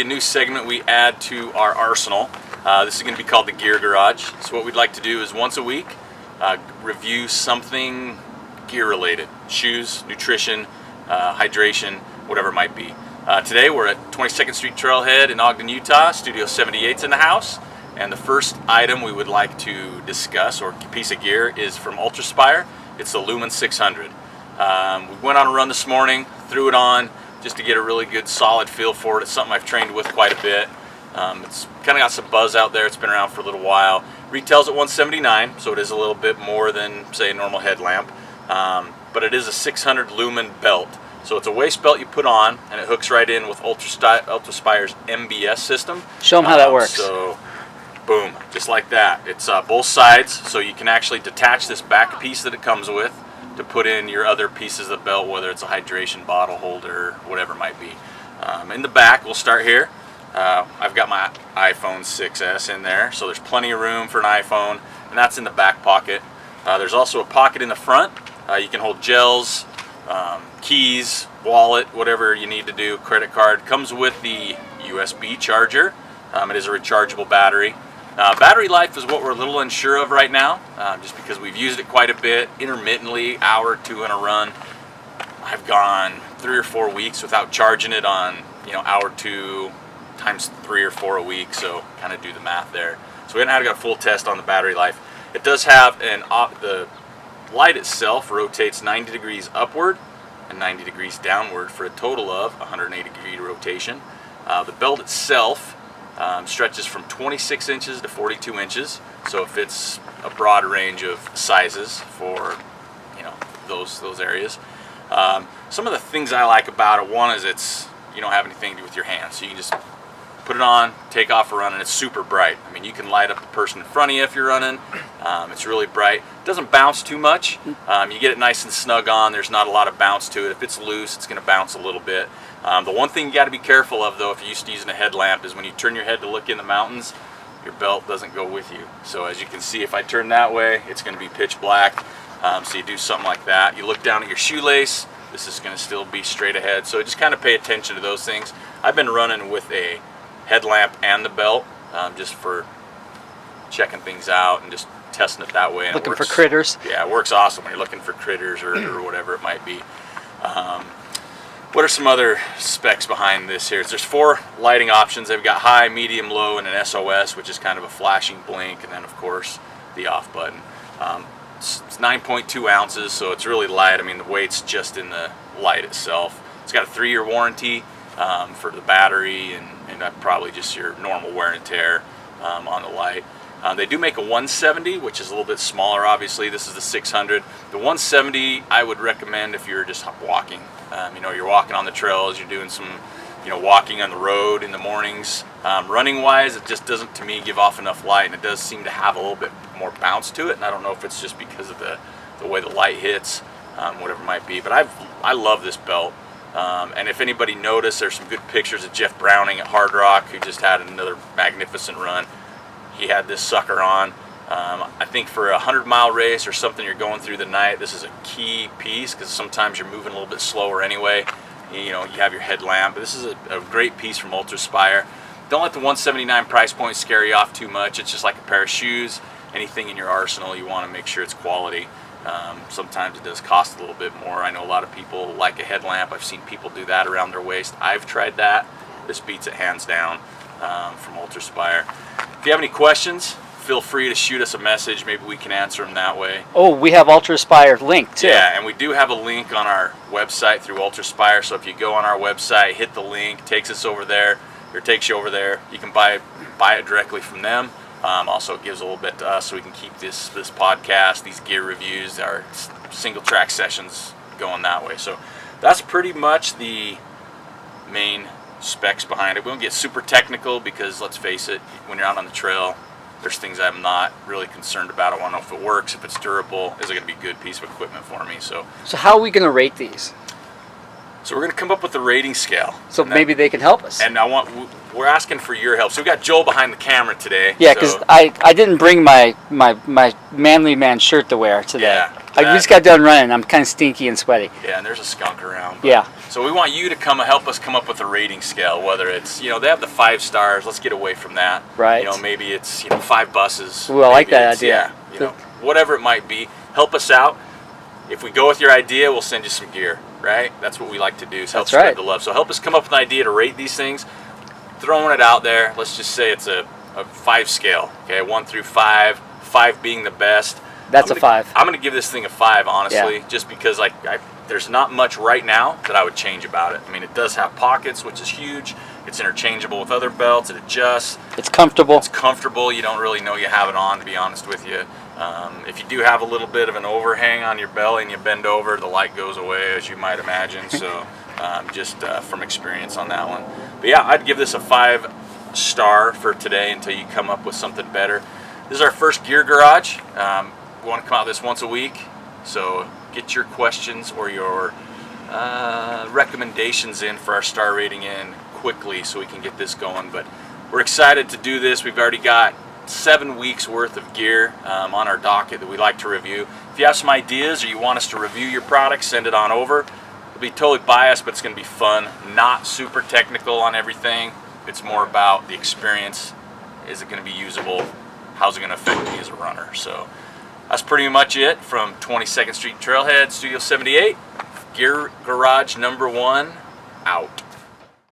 new segment we add to our arsenal. This is going to be called the Gear Garage. So what we'd like to do is once a week review something gear related. Shoes, nutrition, hydration, whatever it might be. Today we're at 22nd Street Trailhead in Ogden, Utah. Studio 78's in the house. And the first item we would like to discuss, or piece of gear, is from UltrAspire. It's the Lumen 600. We went on a run this morning, threw it on just to get a really good solid feel for it. It's something I've trained with quite a bit. It's kind of got some buzz out there. It's been around for a little while. Retails at $179, so it is a little bit more than, say, a normal headlamp. But it is a 600 lumen belt. So it's a waist belt you put on, and it hooks right in with UltrAspire's MBS system. Show them how that works. So, boom, just like that. It's both sides, so you can actually detach this back piece that it comes with to put in your other pieces of the belt, whether it's a hydration bottle holder, whatever it might be. In the back, we'll start here. I've got my iPhone 6S in there, so there's plenty of room for an iPhone, and that's in the back pocket. There's also a pocket in the front. You can hold gels, keys, wallet, whatever you need to do, credit card. Comes with the USB charger. It is a rechargeable battery. Battery life is what we're a little unsure of right now, just because we've used it quite a bit, intermittently, hour or two in a run. I've gone 3 or 4 weeks without charging it on, hour 2 times 3 or 4 a week, so kind of do the math there. So we haven't had to get a full test on the battery life. It does have the light itself rotates 90 degrees upward and 90 degrees downward for a total of 180 degree rotation. The belt itself stretches from 26 inches to 42 inches, so it fits a broad range of sizes for those areas. Some of the things I like about it, one is you don't have anything to do with your hands, so you can just put it on, take off a run, and it's super bright. I mean, you can light up the person in front of you if you're running. It's really bright. It doesn't bounce too much. You get it nice and snug on. There's not a lot of bounce to it. If it's loose, it's going to bounce a little bit. The one thing you got to be careful of, though, if you're used to using a headlamp, is when you turn your head to look in the mountains, your belt doesn't go with you. So as you can see, if I turn that way, it's going to be pitch black. So you do something like that. You look down at your shoelace, this is going to still be straight ahead. So just kind of pay attention to those things. I've been running with a headlamp and the belt, just for checking things out and just testing it that way. And looking for critters. Yeah, it works awesome when you're looking for critters or whatever it might be. What are some other specs behind this here? There's 4 lighting options. They've got high, medium, low, and an SOS, which is kind of a flashing blink, and then of course the off button. It's 9.2 ounces, so it's really light. I mean, the weight's just in the light itself. It's got a 3-year warranty for the battery, and probably just your normal wear and tear on the light. They do make a 170, which is a little bit smaller, obviously. This is the 600. The 170 I would recommend if you're just walking. You're walking on the trails, you're doing some walking on the road in the mornings. Running wise, it just doesn't, to me, give off enough light, and it does seem to have a little bit more bounce to it, and I don't know if it's just because of the way the light hits, whatever it might be. But I love this belt. And if anybody noticed, there's some good pictures of Jeff Browning at Hard Rock, who just had another magnificent run. He had this sucker on. I think for a 100-mile race or something you're going through the night, this is a key piece, because sometimes you're moving a little bit slower anyway. You have your headlamp. But this is a great piece from UltrAspire. Don't let the $179 price point scare you off too much. It's just like a pair of shoes. Anything in your arsenal, you want to make sure it's quality. Sometimes it does cost a little bit more. I know a lot of people like a headlamp. I've seen people do that around their waist. I've tried that. This beats it hands down from UltrAspire. If you have any questions, feel free to shoot us a message. Maybe we can answer them that way. Oh, we have UltrAspire link too. Yeah, and we do have a link on our website through UltrAspire. So if you go on our website, hit the link, takes us over there, or takes you over there. You can buy it directly from them. Also, it gives a little bit to us, so we can keep this podcast, these gear reviews, our single track sessions going that way. So that's pretty much the main specs behind it. We won't get super technical, because let's face it, when you're out on the trail, there's things I'm not really concerned about. I want to know if it works, if it's durable, is it going to be a good piece of equipment for me. So how are we going to rate these? So we're going to come up with a rating scale. So maybe they can help us. And we're asking for your help. So we got Joel behind the camera today. Yeah, because so, I didn't bring my manly man shirt to wear today. Yeah, I just got done running. I'm kind of stinky and sweaty. Yeah, and there's a skunk around. Yeah. So we want you to help us come up with a rating scale, whether it's, they have the 5 stars. Let's get away from that. Right. Maybe it's, 5 buses. Ooh, I like that idea. Yeah, whatever it might be. Help us out. If we go with your idea, we'll send you some gear, right? That's what we like to do, is help spread the love. So help us come up with an idea to rate these things. Throwing it out there, let's just say it's a 5 scale, okay? 1 through 5, 5 being the best. That's a 5. I'm going to give this thing a 5, honestly, just because there's not much right now that I would change about it. I mean, it does have pockets, which is huge. It's interchangeable with other belts. It adjusts. It's comfortable. It's comfortable. You don't really know you have it on, to be honest with you. If you do have a little bit of an overhang on your belly and you bend over, the light goes away, as you might imagine. So just from experience on that one. But yeah, I'd give this a 5 star for today until you come up with something better. This is our first gear garage. We want to come out this once a week. So get your questions or your recommendations in for our star rating in quickly so we can get this going. But we're excited to do this. We've already got 7 weeks worth of gear on our docket that we like to review. If you have some ideas or you want us to review your product, send it on over. It'll be totally biased, but it's going to be fun. Not super technical on everything. It's more about the experience. Is it going to be usable? How's it going to affect me as a runner? So that's pretty much it from 22nd Street Trailhead, Studio 78. Gear Garage number 1 out.